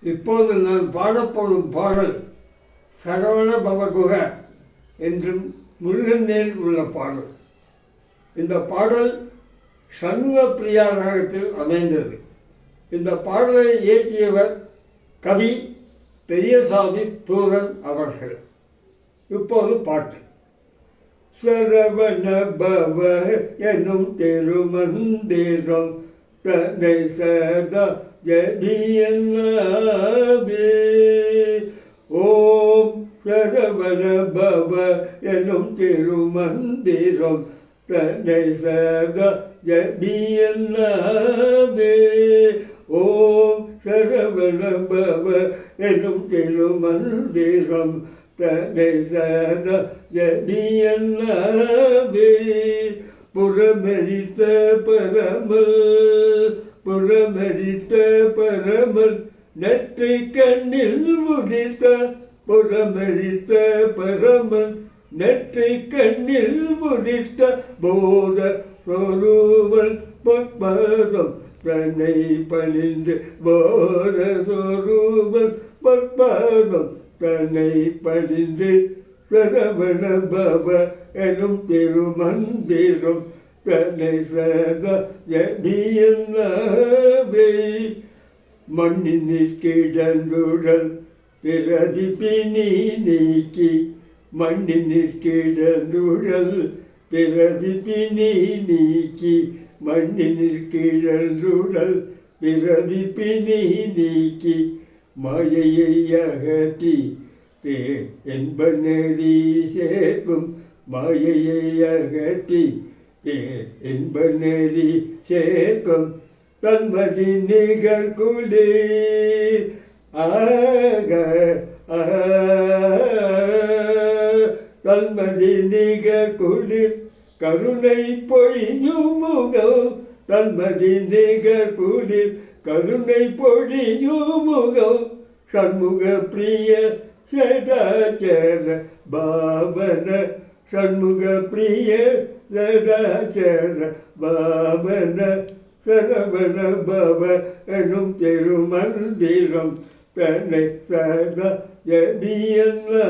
இப்போது நான் பாடப்போடும் பாடல் சரவண பவகுக என்றும் முருகன் மேல் உள்ள பாடல். இந்த பாடல் சண்முக பிரியா ராகத்தில் அமைந்தது. இந்த பாடலை இயற்றியவர் கவி பெரியசாமி பூரன் அவர்கள். இப்போது பாட்டு. சரவண பவ எனும் திருமந்திரம் தன்னை சதா ஜதியல்லாவே. ஓம் சரவண பவ எனும் திருமந்திரம் தன்னை சதா ஜதியல்லாவே. ஓம் சரவண பவ எனும் திருமந்திரம் தன்னை சதா ஜதியல்லாவே. புறமரித்த பரமல் புறமரித்த பரமல் நெற்றி கண்ணில் உதித்த புறமரித்த பரமன் நெற்றி கண்ணில் உதித்த போத சொருவல் பொற்பதம் தன்னை பணிந்து போத சொருவல் பொற்பதம் தன்னை பணிந்து சரவண பவ எனும் திருமந்திரம் தன்னை சதா ஜதியல்லாவே. மண்ணினில் கிடந்துடல் பிரதிபினி நீக்கி மண்ணினில் கிடந்துடல் பிரதிபினி நீக்கி மண்ணினில் கிடந்துடல் பிரதிபினி நீக்கி மாயையை அகற்றி தேர் என்ப நெறி சேர்க்கும் மாயையை அகற்றி தேர் என்ப நெறி சேர்க்கும் தன்மதி நிகர் குளிர் ஆக தன்மதி நிகர் குளிர் கருணை பொழியும் முகம் தன்மதி நிகர் குளிர் கருணை பொழியும் முகம் சண்முக பிரிய சடாச்சர பாவன சண்முக பிரிய சடாச்சர பாவன சரவண பவ எனும் திருமந்திரம் தன்னை சதா ஜதியல்லாவே.